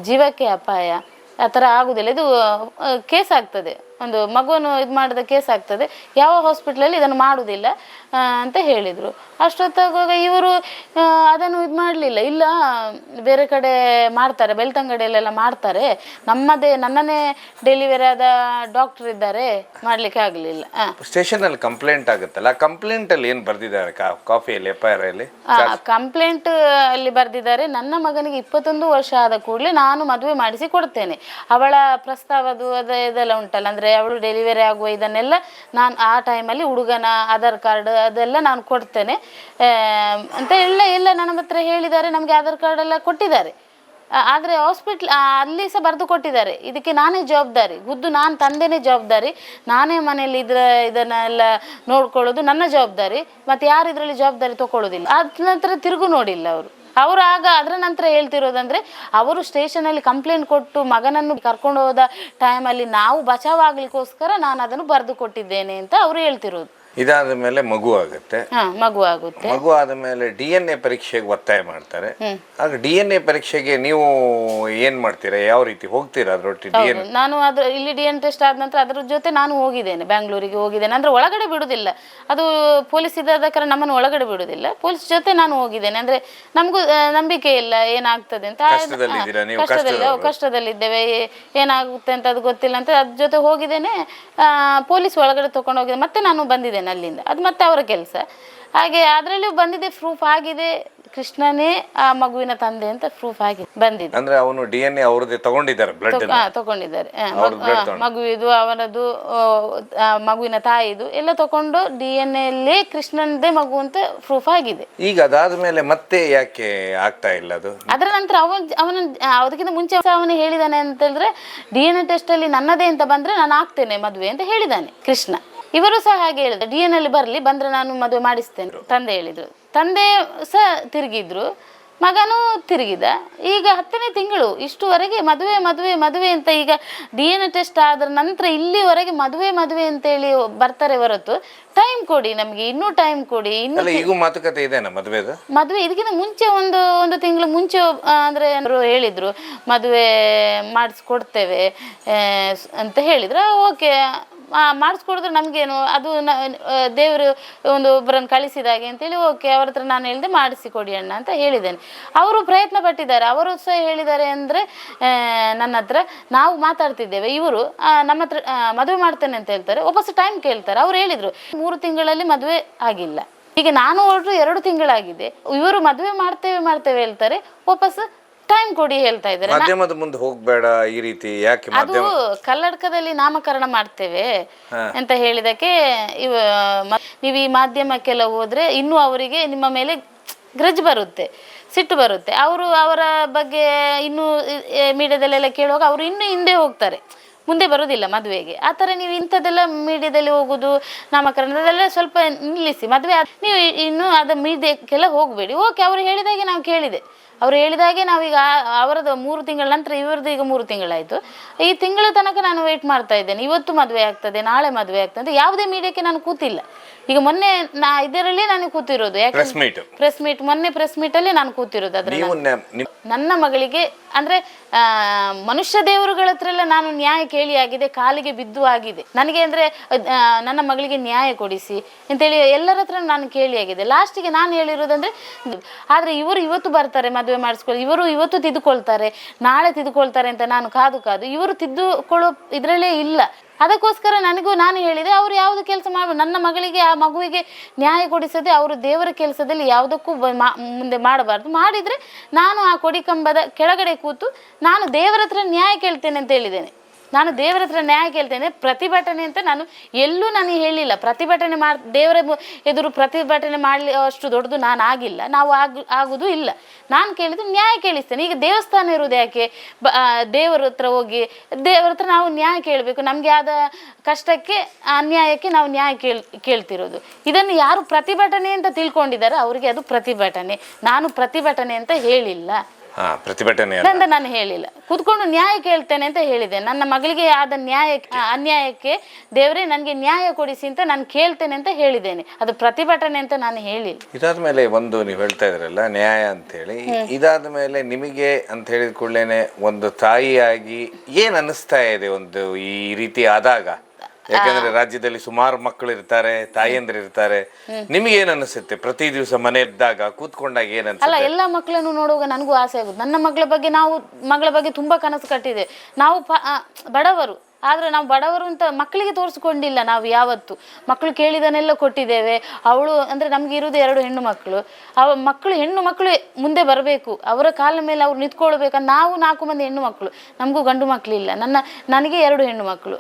Speaker 1: ಜೀವಕ್ಕೆ ಅಪಾಯ, ಆ ಥರ ಆಗೋದಿಲ್ಲ, ಇದು ಕೇಸ್ ಆಗ್ತದೆ, ಒಂದು ಮಗುವನ್ನು ಇದು ಮಾಡಿದ ಕೇಸ್ ಆಗ್ತದೆ, ಯಾವ ಹಾಸ್ಪಿಟ್ಲಲ್ಲಿ ಇದನ್ನು ಮಾಡೋದಿಲ್ಲ ಅಂತ ಹೇಳಿದರು. ಅಷ್ಟೊತ್ತಾಗುವಾಗ ಇವರು ಅದನ್ನು ಇದು ಮಾಡಲಿಲ್ಲ, ಇಲ್ಲ ಬೇರೆ ಕಡೆ ಮಾಡ್ತಾರೆ, ಬೆಳ್ತಂಗಡಿಯಲ್ಲೆಲ್ಲ ಮಾಡ್ತಾರೆ, ನನ್ನನ್ನೇ ಡೆಲಿವರಿ ಆದ ಡಾಕ್ಟರ್ ಇದ್ದಾರೆ, ಮಾಡಲಿಕ್ಕೆ ಆಗಲಿಲ್ಲ.
Speaker 2: ಸ್ಟೇಷನಲ್ಲಿ ಕಂಪ್ಲೇಂಟ್ ಆಗುತ್ತಲ್ಲ, ಕಂಪ್ಲೇಂಟಲ್ಲಿ ಏನು ಬರೆದಿದ್ದಾರೆ ಕಾಫಿಯಲ್ಲಿ FIR ಅಲ್ಲಿ?
Speaker 1: ಕಂಪ್ಲೇಂಟ್ ಅಲ್ಲಿ ಬರೆದಿದ್ದಾರೆ, ನನ್ನ ಮಗನಿಗೆ 21 ವರ್ಷ ಆದ ಕೂಡಲೇ ನಾನು ಮದುವೆ ಮಾಡಿಸಿ ಕೊಡ್ತೇನೆ, ಅವಳ ಪ್ರಸ್ತಾವದು ಇದೆಲ್ಲ ಉಂಟಲ್ಲ, ಅಂದರೆ ಅವಳು ಡೆಲಿವರಿ ಆಗುವ ಇದನ್ನೆಲ್ಲ ನಾನು ಆ ಟೈಮಲ್ಲಿ ಹುಡುಗನ ಆಧಾರ್ ಕಾರ್ಡ್ ಅದೆಲ್ಲ ನಾನು ಕೊಡ್ತೇನೆ ಅಂತ ಎಲ್ಲ ನನ್ನ ಹತ್ರ ಹೇಳಿದ್ದಾರೆ. ನಮಗೆ ಆಧಾರ್ ಕಾರ್ಡ್ ಎಲ್ಲ ಕೊಟ್ಟಿದ್ದಾರೆ, ಆದರೆ ಅಲ್ಲಿ ಸಹ ಬರೆದು ಕೊಟ್ಟಿದ್ದಾರೆ, ಇದಕ್ಕೆ ನಾನೇ ಜವಾಬ್ದಾರಿ, ನಾನು ತಂದೆನೇ ಜವಾಬ್ದಾರಿ, ನಾನೇ ಮನೆಯಲ್ಲಿ ಇದನ್ನೆಲ್ಲ ನೋಡ್ಕೊಳ್ಳೋದು ನನ್ನ ಜವಾಬ್ದಾರಿ, ಮತ್ತು ಯಾರು ಇದರಲ್ಲಿ ಜವಾಬ್ದಾರಿ ತಗೊಳ್ಳೋದಿಲ್ಲ. ಅದ ನಂತರ ತಿರುಗು ನೋಡಿಲ್ಲ ಅವರು ಆಗ ಅದರ ನಂತರ ಹೇಳ್ತಿರೋದಂದರೆ, ಅವರು ಸ್ಟೇಷನಲ್ಲಿ ಕಂಪ್ಲೇಂಟ್ ಕೊಟ್ಟು ಮಗನನ್ನು ಕರ್ಕೊಂಡು ಹೋದ ಟೈಮಲ್ಲಿ ನಾವು ಬಚಾವ್ ಆಗ್ಲಿಕ್ಕೋಸ್ಕರ ನಾನು ಅದನ್ನು ಬರೆದು ಕೊಟ್ಟಿದ್ದೇನೆ ಅಂತ ಅವರು ಹೇಳ್ತಿರೋದು.
Speaker 2: ಇದಾದ ಮೇಲೆ ಮಗು ಆಗುತ್ತೆ,
Speaker 1: ಮಗು
Speaker 2: ಆದ ಮೇಲೆ DNA ಪರೀಕ್ಷೆಗೆ ಒತ್ತಾಯ ಮಾಡ್ತಾರೆ. ಆಗ DNA ಪರೀಕ್ಷೆಗೆ ನೀವು ಏನ್ ಮಾಡ್ತೀರಾ, ಯಾವ ರೀತಿ ಹೋಗ್ತೀರಾ ಅದ್ರೊಟ್ಟಿಗೆ?
Speaker 1: ನಾನು ಇಲ್ಲಿ DNA ಟೆಸ್ಟ್ ಆದ ನಂತರ ಅದ್ರ ಜೊತೆ ನಾನು ಹೋಗಿದ್ದೇನೆ, ಬ್ಯಾಂಗ್ಳೂರಿಗೆ ಹೋಗಿದ್ದೇನೆ. ಅಂದ್ರೆ ಒಳಗಡೆ ಬಿಡುದಿಲ್ಲ, ಅದು ಪೊಲೀಸ್ ಇದ್ದ ಕಾರಣ ನಮ್ಮನ್ನು ಒಳಗಡೆ ಬಿಡುದಿಲ್ಲ, ಪೊಲೀಸ್ ಜೊತೆ ನಾನು ಹೋಗಿದ್ದೇನೆ. ಅಂದ್ರೆ ನಮಗೂ ನಂಬಿಕೆ ಇಲ್ಲ ಏನಾಗ್ತದೆ ಅಂತ, ಕಷ್ಟದಲ್ಲಿದ್ದೇವೆ, ಏನಾಗುತ್ತೆ ಅಂತ ಅದು ಗೊತ್ತಿಲ್ಲ ಅಂತ ಅದ್ರ ಜೊತೆ ಹೋಗಿದ್ದೇನೆ. ಪೊಲೀಸ್ ಒಳಗಡೆ ತಗೊಂಡು ಹೋಗಿದ್ದೆ, ಮತ್ತೆ ನಾನು ಬಂದಿದ್ದೇನೆ ಅಲ್ಲಿಂದ, ಅದು ಮತ್ತೆ ಅವರ ಕೆಲಸ. ಹಾಗೆ ಅದರಲ್ಲಿ ಬಂದಿದೆ, ಪ್ರೂಫ್ ಆಗಿದೆ, ಕೃಷ್ಣನೇ ಆ ಮಗುವಿನ ತಂದೆ ಅಂತ ಪ್ರೂಫ್ ಆಗಿದೆ, ಬಂದಿದೆ.
Speaker 2: ಅಂದ್ರೆ ಅವನು DNA ಅವ್ರದೇ ತಗೊಂಡಿದ್ದಾರೆ, ಬ್ಲಡ್
Speaker 1: ತಗೊಂಡಿದ್ದಾರೆ, ಮಗುವಿದು ಅವನದು ಮಗುವಿನ ತಾಯಿದು ಎಲ್ಲ ತಗೊಂಡು DNA ಅಲ್ಲೇ ಕೃಷ್ಣನದೇ ಮಗು ಅಂತ ಪ್ರೂಫ್ ಆಗಿದೆ.
Speaker 2: ಈಗ ಅದಾದ್ಮೇಲೆ ಮತ್ತೆ ಯಾಕೆ ಆಗ್ತಾ ಇಲ್ಲ ಅದು?
Speaker 1: ಅದರ ನಂತರ ಅದಕ್ಕಿಂತ ಮುಂಚೆ ಅವನು ಹೇಳಿದಾನೆ ಅಂತ ಹೇಳಿದ್ರೆ, DNA ಟೆಸ್ಟ್ ಅಲ್ಲಿ ನನ್ನದೇ ಅಂತ ಬಂದ್ರೆ ನಾನು ಆಗ್ತೇನೆ ಮದುವೆ ಅಂತ ಹೇಳಿದಾನೆ ಕೃಷ್ಣ. ಇವರು ಸಹ ಹಾಗೆ ಹೇಳಿದ್ರು, DNA ಅಲ್ಲಿ ಬಂದ್ರೆ ನಾನು ಮದುವೆ ಮಾಡಿಸ್ತೇನೆ ತಂದೆ ಹೇಳಿದ್ರು. ತಂದೆ ಸಹ ತಿರುಗಿದ್ರು, ಮಗನೂ ತಿರುಗಿದ. ಈಗ 10ನೇ ತಿಂಗಳು, ಇಷ್ಟುವರೆಗೆ ಮದುವೆ ಅಂತ. ಈಗ DNA ಟೆಸ್ಟ್ ಆದ ನಂತರ ಇಲ್ಲಿವರೆಗೆ ಮದುವೆ ಅಂತೇಳಿ ಬರ್ತಾರೆ ಹೊರತು ಟೈಮ್ ಕೊಡಿ, ನಮಗೆ ಇನ್ನೂ ಟೈಮ್ ಕೊಡಿ.
Speaker 2: ಈಗ ಮಾತುಕತೆ ಇದೆನಾ
Speaker 1: ಮದುವೆ ಇದಕ್ಕಿಂತ ಮುಂಚೆ ಒಂದು ತಿಂಗಳು ಮುಂಚೆ ಅಂದ್ರೆ ಹೇಳಿದ್ರು, ಮದುವೆ ಮಾಡಿಸ್ಕೊಡ್ತೇವೆ ಅಂತ ಹೇಳಿದ್ರು. ಓಕೆ, ಮಾಡಿಸ್ಕೊಡಿದ್ರೆ ನಮಗೇನು, ಅದು ದೇವರು ಒಬ್ಬರನ್ನು ಕಳಿಸಿದಾಗೆ ಅಂತೇಳಿ ಓಕೆ, ಅವ್ರ ಹತ್ರ ನಾನು ಹೇಳಿದೆ ಮಾಡಿಸಿಕೊಡಿ ಅಣ್ಣ ಅಂತ ಹೇಳಿದ್ದೇನೆ. ಅವರು ಪ್ರಯತ್ನ ಪಟ್ಟಿದ್ದಾರೆ, ಅವರು ಸಹ ಹೇಳಿದ್ದಾರೆ. ಅಂದರೆ ನನ್ನ ಹತ್ರ ನಾವು ಮಾತಾಡ್ತಿದ್ದೇವೆ, ಇವರು ನಮ್ಮ ಹತ್ರ ಮದುವೆ ಮಾಡ್ತೇನೆ ಅಂತ ಹೇಳ್ತಾರೆ, ವಾಪಸ್ ಟೈಮ್ ಕೇಳ್ತಾರೆ. ಅವ್ರು ಹೇಳಿದರು 3 ತಿಂಗಳಲ್ಲಿ ಮದುವೆ ಆಗಿಲ್ಲ. ಈಗ ನಾನು ಹೊರಟು 2 ತಿಂಗಳಾಗಿದೆ, ಇವರು ಮದುವೆ ಮಾಡ್ತೇವೆ ಹೇಳ್ತಾರೆ, ವಾಪಸ್ ಟೈಮ್ ಕೊಡಿ ಹೇಳ್ತಾ ಇದ್ದಾರೆ.
Speaker 2: ಮಾಧ್ಯಮದ ಮುಂದೆ ಹೋಗ್ಬೇಡ ಈ ರೀತಿ ಯಾಕೆ?
Speaker 1: ಅದು ಕಲ್ಲಡ್ಕದಲ್ಲಿ ನಾಮಕರಣ ಮಾಡ್ತೇವೆ ಅಂತ ಹೇಳಿದಕ್ಕೆ ನೀವು ಈ ಮಾಧ್ಯಮಕ್ಕೆಲ್ಲ ಹೋದ್ರೆ ಇನ್ನೂ ಅವರಿಗೆ ನಿಮ್ಮ ಮೇಲೆ ಗ್ರಜ್ ಬರುತ್ತೆ, ಸಿಟ್ಟು ಬರುತ್ತೆ. ಅವರ ಬಗ್ಗೆ ಇನ್ನೂ ಮೀಡಿಯಾದಲ್ಲೆಲ್ಲ ಕೇಳುವಾಗ ಅವರು ಇನ್ನೂ ಹಿಂದೆ ಹೋಗ್ತಾರೆ, ಮುಂದೆ ಬರೋದಿಲ್ಲ ಮದುವೆಗೆ. ಆ ಥರ ನೀವು ಇಂಥದ್ದೆಲ್ಲ ಮೀಡಿಯಾದಲ್ಲಿ ಹೋಗೋದು, ನಾಮಕರಣದೆಲ್ಲ ಸ್ವಲ್ಪ ನಿಲ್ಲಿಸಿ. ಮದುವೆ ನೀವು ಇನ್ನೂ ಅದು ಮೀಡಿಯಾಕ್ಕೆಲ್ಲ ಹೋಗಬೇಡಿ. ಓಕೆ, ಅವರು ಹೇಳಿದಾಗೆ ನಾವು ಕೇಳಿದೆ, ಅವರು ಹೇಳಿದಾಗೆ ನಾವೀಗ ಅವರದ್ದು 3 ತಿಂಗಳ ನಂತರ ಇವರದ್ದು ಈಗ 3 ತಿಂಗಳಾಯಿತು. ಈ ತಿಂಗಳ ತನಕ ನಾನು ವೆಯ್ಟ್ ಮಾಡ್ತಾ ಇದ್ದೇನೆ, ಇವತ್ತು ಮದುವೆ ಆಗ್ತದೆ, ನಾಳೆ ಮದುವೆ ಆಗ್ತದೆ. ಯಾವುದೇ ಮೀಡಿಯಾಕ್ಕೆ ನಾನು ಕೂತಿಲ್ಲ. ಈಗ ಮೊನ್ನೆ ಇದರಲ್ಲಿ ನಾನು ಕೂತಿರೋದು, ಯಾಕೆ ಮೊನ್ನೆ ಪ್ರೆಸ್ ಮೀಟಲ್ಲಿ ನಾನು ಕೂತಿರೋದು. ಅದ್ರ ನನ್ನ ಮಗಳಿಗೆ ಅಂದರೆ ಮನುಷ್ಯ ದೇವರುಗಳ ಹತ್ರ ಎಲ್ಲ ನಾನು ನ್ಯಾಯ ಕೇಳಿ ಆಗಿದೆ, ಕಾಲಿಗೆ ಬಿದ್ದು ಆಗಿದೆ. ನನಗೆ ಅಂದರೆ ನನ್ನ ಮಗಳಿಗೆ ನ್ಯಾಯ ಕೊಡಿಸಿ ಅಂತೇಳಿ ಎಲ್ಲರ ಹತ್ರ ನಾನು ಕೇಳಿ ಆಗಿದೆ. ಲಾಸ್ಟಿಗೆ ನಾನು ಹೇಳಿರೋದಂದರೆ, ಆದರೆ ಇವರು ಇವತ್ತು ಬರ್ತಾರೆ ಮದುವೆ ಮಾಡಿಸ್ಕೊಳ್ಳಿ, ಇವರು ಇವತ್ತು ತಿದ್ದುಕೊಳ್ತಾರೆ, ನಾಳೆ ತಿದ್ದುಕೊಳ್ತಾರೆ ಅಂತ ನಾನು ಕಾದು ಇವರು ತಿದ್ದುಕೊಳ್ಳೋ ಇದರಲ್ಲೇ ಇಲ್ಲ. ಅದಕ್ಕೋಸ್ಕರ ನಾನು ಹೇಳಿದೆ, ಅವರು ಯಾವುದು ಕೆಲಸ ಮಾಡ್ಬೋದು, ನನ್ನ ಮಗಳಿಗೆ ಆ ಮಗುವಿಗೆ ನ್ಯಾಯ ಕೊಡಿಸದೆ ಅವರು ದೇವರ ಕೆಲಸದಲ್ಲಿ ಯಾವುದಕ್ಕೂ ಮುಂದೆ ಮಾಡಬಾರ್ದು. ಮಾಡಿದರೆ ನಾನು ಆ ಕೊಡಿ ಕಂಬದ ಕೆಳಗಡೆ ಕೂತು ನಾನು ದೇವರ ಹತ್ರ ನ್ಯಾಯ ಕೇಳ್ತೇನೆ ಅಂತ ಹೇಳಿದ್ದೇನೆ. ನಾನು ದೇವರ ಹತ್ರ ನ್ಯಾಯ ಕೇಳ್ತೇನೆ. ಪ್ರತಿಭಟನೆ ಅಂತ ನಾನು ಎಲ್ಲೂ ನನಗೆ ಹೇಳಿಲ್ಲ. ಪ್ರತಿಭಟನೆ ದೇವರ ಎದುರು ಪ್ರತಿಭಟನೆ ಮಾಡಲಿ ಅಷ್ಟು ದೊಡ್ಡದು ನಾನು ಆಗಿಲ್ಲ, ನಾವು ಆಗುದು ಇಲ್ಲ. ನಾನು ಕೇಳಿದ್ದು ನ್ಯಾಯ ಕೇಳಿಸ್ತೇನೆ. ಈಗ ದೇವಸ್ಥಾನ ಇರುವುದು ಯಾಕೆ? ದೇವರ ಹತ್ರ ಹೋಗಿ ದೇವರ ಹತ್ರ ನಾವು ನ್ಯಾಯ ಕೇಳಬೇಕು. ನಮಗೆ ಆದ ಕಷ್ಟಕ್ಕೆ ಅನ್ಯಾಯಕ್ಕೆ ನಾವು ನ್ಯಾಯ ಕೇಳ್ತಿರೋದು. ಇದನ್ನು ಯಾರು ಪ್ರತಿಭಟನೆ ಅಂತ ತಿಳ್ಕೊಂಡಿದ್ದಾರೆ ಅವರಿಗೆ ಅದು ಪ್ರತಿಭಟನೆ. ನಾನು ಪ್ರತಿಭಟನೆ ಅಂತ ಹೇಳಿಲ್ಲ,
Speaker 2: ಪ್ರತಿಭಟನೆ
Speaker 1: ಅಂತ ನಾನು ಹೇಳಿಲ್ಲ. ಕೂತ್ಕೊಂಡು ನ್ಯಾಯ ಕೇಳ್ತೇನೆ ಅಂತ ಹೇಳಿದೆ. ನನ್ನ ಮಗಳಿಗೆ ಆದ ಅನ್ಯಾಯಕ್ಕೆ ದೇವರೇ ನನಗೆ ನ್ಯಾಯ ಕೊಡಿಸಿ ಅಂತ ನಾನು ಕೇಳ್ತೇನೆ ಅಂತ ಹೇಳಿದ್ದೇನೆ. ಅದು ಪ್ರತಿಭಟನೆ ಅಂತ ನಾನು ಹೇಳಿಲ್ಲ.
Speaker 2: ಇದಾದ್ಮೇಲೆ ಒಂದು ನೀವು ಹೇಳ್ತಾ ಇದ್ರಲ್ಲ ನ್ಯಾಯ ಅಂತ ಹೇಳಿ, ಇದಾದ ಮೇಲೆ ನಿಮಗೆ ಅಂತ ಹೇಳಿದ ಕೂಡಲೇನೆ ಒಂದು ತಾಯಿಯಾಗಿ ಏನ್ ಅನಿಸ್ತಾ ಇದೆ ಒಂದು ಈ ರೀತಿ ಆದಾಗ? ಯಾಕಂದ್ರೆ ರಾಜ್ಯದಲ್ಲಿ ಸುಮಾರು ಮಕ್ಕಳು ಇರ್ತಾರೆ, ತಾಯಿಯಂದ್ರು ಇರ್ತಾರೆ. ನಿಮ್ಗೆ ಏನ್ ಅನಿಸುತ್ತೆ ಪ್ರತಿ ದಿವಸ ಮನೆ ಇದ್ದಾಗ ಕೂತ್ಕೊಂಡಾಗ ಏನ್ ಅನ್ಸುತ್ತೆ?
Speaker 1: ಅಲ್ಲ, ಎಲ್ಲ ಮಕ್ಕಳನ್ನು ನೋಡುವಾಗ ನನಗೂ ಆಸೆ ಆಗುದು. ನನ್ನ ಮಗಳ ಬಗ್ಗೆ ತುಂಬಾ ಕನಸು ಕಟ್ಟಿದೆ. ನಾವು ಬಡವರು, ಆದ್ರೆ ನಾವು ಬಡವರು ಅಂತ ಮಕ್ಕಳಿಗೆ ತೋರಿಸ್ಕೊಂಡಿಲ್ಲ. ನಾವು ಯಾವತ್ತು ಮಕ್ಕಳು ಕೇಳಿದನೆಲ್ಲ ಕೊಟ್ಟಿದ್ದೇವೆ. ಅವಳು ಅಂದ್ರೆ ನಮ್ಗೆ ಇರುವುದು 2 ಹೆಣ್ಣು ಮಕ್ಕಳು. ಹೆಣ್ಣು ಮಕ್ಕಳು ಮುಂದೆ ಬರಬೇಕು, ಅವರ ಕಾಲ ಮೇಲೆ ಅವ್ರು ನಿಂತ್ಕೊಳ್ಬೇಕಂತ ನಾವು 4 ಮಂದಿ ಹೆಣ್ಣು ಮಕ್ಕಳು, ನಮಗೂ ಗಂಡು ಮಕ್ಕಳಿಲ್ಲ. ನನಗೆ 2 ಹೆಣ್ಣು ಮಕ್ಕಳು.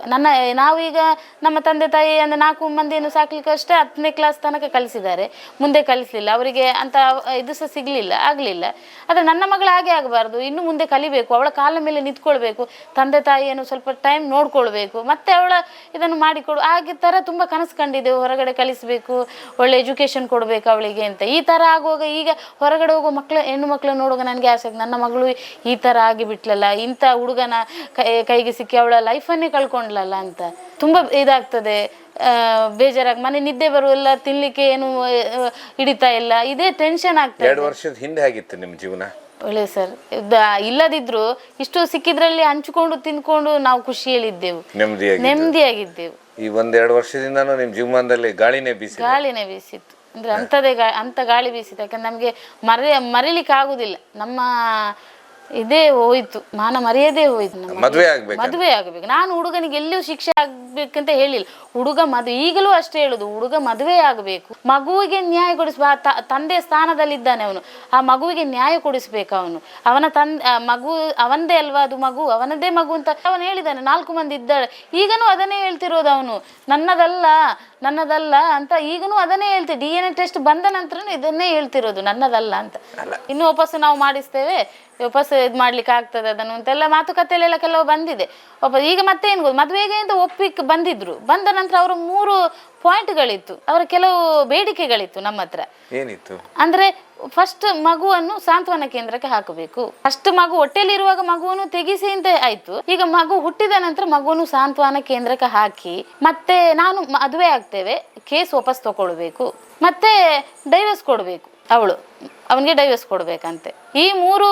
Speaker 1: ನಾವೀಗ ನಮ್ಮ ತಂದೆ ತಾಯಿ ಅಂದ್ರೆ 4 ಮಂದಿಯನ್ನು ಸಾಕ್ಲಿಕ್ಕೆ ಅಷ್ಟೇ 10ನೇ ಕ್ಲಾಸ್ ತನಕ ಕಲಿಸಿದ್ದಾರೆ, ಮುಂದೆ ಕಲಿಸಲಿಲ್ಲ. ಅವರಿಗೆ ಅಂತ ಇದು ಸಹ ಆಗಲಿಲ್ಲ. ಆದರೆ ನನ್ನ ಮಗಳು ಹಾಗೆ ಆಗಬಾರ್ದು, ಇನ್ನು ಮುಂದೆ ಕಲಿಬೇಕು, ಅವಳ ಕಾಲ ಮೇಲೆ ನಿಂತ್ಕೊಳ್ಬೇಕು, ತಂದೆ ತಾಯಿಯನ್ನು ಸ್ವಲ್ಪ ಟೈಮ್ ನೋಡ್ಕೊಳ್ಬೇಕು, ಮತ್ತೆ ಅವಳ ಇದನ್ನು ಮಾಡಿಕೊಡು. ಹಾಗೆ ಥರ ತುಂಬ ಕನಸು ಕಂಡಿದ್ದೆವು. ಹೊರಗಡೆ ಕಲಿಸಬೇಕು, ಒಳ್ಳೆ ಎಜುಕೇಶನ್ ಕೊಡಬೇಕು ಅವಳಿಗೆ ಅಂತ. ಈ ಥರ ಆಗುವಾಗ ಈಗ ಹೊರಗಡೆ ಹೋಗೋ ಹೆಣ್ಣು ಮಕ್ಕಳನ್ನು ನೋಡುವಾಗ ನನಗೆ ಆಸೆ ಆಗ್ತದೆ, ನನ್ನ ಮಗಳು ಈ ಥರ ಆಗಿಬಿಟ್ಲಲ್ಲ, ಇಂಥ ಹುಡುಗನ ಕೈಗೆ ಸಿಕ್ಕಿ ಅವಳ ಲೈಫನ್ನೇ ಕಳ್ಕೊಂಡ್ಲಲ್ಲ ಅಂತ ತುಂಬ ಇದಾಗ್ತದೆ. ಬೇಜಾರಾಗಿ ಮನೆ ನಿದ್ದೆ ಬರುವಲ್ಲ, ತಿನ್ಲಿಕ್ಕೆ ಏನು ಹಿಡಿತಾ ಇಲ್ಲ, ಇದೇ ಟೆನ್ಷನ್ ಆಗ್ತದೆ.
Speaker 2: 2 ವರ್ಷದ ಹಿಂದೆ ಆಗಿತ್ತು ನಿಮ್ಮ ಜೀವನ?
Speaker 1: ಒಳ್ಳೆ ಸರ್, ಇಲ್ಲದಿದ್ರು ಇಷ್ಟು ಸಿಕ್ಕಿದ್ರಲ್ಲಿ ಹಂಚಿಕೊಂಡು ತಿನ್ಕೊಂಡು ನಾವು ಖುಷಿಯಲ್ಲಿದ್ದೆವು, ನೆಮ್ಮದಿಯಾಗಿದ್ದೆವು.
Speaker 2: ಈ 1-2 ವರ್ಷದಿಂದನೂ ನಿಮ್ಮ ಜೀವನದಲ್ಲಿ ಗಾಳಿನೇ
Speaker 1: ಬೀಸಿತ್ತು. ಅಂದ್ರೆ ಅಂತ ಗಾಳಿ ಬೀಸಿತ್ತು. ಯಾಕಂದ್ರೆ ನಮ್ಗೆ ಮರಿಲಿಕ್ಕೆ ಆಗುದಿಲ್ಲ. ನಮ್ಮ ಇದೇ ಹೋಯ್ತು, ಮಾನ ಮರ್ಯಾದೆ ಹೋಯ್ತು.
Speaker 2: ಮದುವೆ
Speaker 1: ಆಗ್ಬೇಕು. ನಾನು ಹುಡುಗನಿಗೆ ಎಲ್ಲಿಯೂ ಶಿಕ್ಷೆ ಆಗ್ಬೇಕಂತ ಹೇಳಿಲ್ಲ. ಹುಡುಗ ಈಗಲೂ ಅಷ್ಟೇ ಹೇಳುದು, ಹುಡುಗ ಮದುವೆ ಆಗಬೇಕು, ಮಗುವಿಗೆ ನ್ಯಾಯ ಕೊಡಿಸ್ಬೇಕು. ತಂದೆ ಸ್ಥಾನದಲ್ಲಿದ್ದಾನೆ ಅವನು, ಆ ಮಗುವಿಗೆ ನ್ಯಾಯ ಕೊಡಿಸ್ಬೇಕು. ಅವನ ಮಗು ಅವನದೇ ಅಲ್ವಾ, ಅದು ಮಗು ಅವನದೇ ಮಗು ಅಂತ ಅವನು ಹೇಳಿದ್ದಾನೆ. 4 ಮಂದಿ ಇದ್ದಾಳೆ, ಈಗನೂ ಅದನ್ನೇ ಹೇಳ್ತಿರೋದು ಅವನು. ನನ್ನದಲ್ಲ ಅಂತ ಈಗನೂ ಅದನ್ನೇ ಹೇಳ್ತೀವಿ. DNA ಟೆಸ್ಟ್ ಬಂದ ನಂತರನೂ ಇದನ್ನೇ ಹೇಳ್ತಿರೋದು, ನನ್ನದಲ್ಲ ಅಂತ. ಇನ್ನು ವಾಪಸ್ಸು ನಾವು ಮಾಡಿಸ್ತೇವೆ, ವಾಪಸ್ ಇದು ಮಾಡ್ಲಿಕ್ಕೆ ಆಗ್ತದೆ ಅದನ್ನು ಅಂತೆಲ್ಲ ಮಾತುಕತೆಯಲ್ಲೆಲ್ಲ ಕೆಲವು ಬಂದಿದೆ. ಈಗ ಮತ್ತೆ ಏನು ಗೊತ್ತು, ಮದುವೆಗೆ ಅಂತ ಒಪ್ಪಿಗೆ ಬಂದ ನಂತರ ಅವರ 3 ಪಾಯಿಂಟ್ಗಳಿತ್ತು, ಅವರ ಕೆಲವು ಬೇಡಿಕೆಗಳಿತ್ತು ನಮ್ಮ ಹತ್ರ.
Speaker 2: ಏನಿತ್ತು
Speaker 1: ಅಂದ್ರೆ ಫಸ್ಟ್ ಮಗುವನ್ನು ಸಾಂತ್ವನ ಕೇಂದ್ರಕ್ಕೆ ಹಾಕಬೇಕು. ಫಸ್ಟ್ ಮಗು ಹೊಟ್ಟೆಲಿರುವಾಗ ಮಗುವನ್ನು ತೆಗಿಸಿ ಅಂತ ಆಯ್ತು. ಈಗ ಮಗು ಹುಟ್ಟಿದ ನಂತರ ಮಗುವನ್ನು ಸಾಂತ್ವನ ಕೇಂದ್ರಕ್ಕೆ ಹಾಕಿ, ಮತ್ತೆ ನಾನು ಮದುವೆ ಆಗ್ತೇವೆ, ಕೇಸ್ ವಾಪಸ್ ತಗೊಳ್ಬೇಕು, ಮತ್ತೆ ಡೈವರ್ಸ್ ಕೊಡಬೇಕು. ಅವನಿಗೆ ಡೈವರ್ಸ್ ಕೊಡ್ಬೇಕಂತೆ. ಈ 3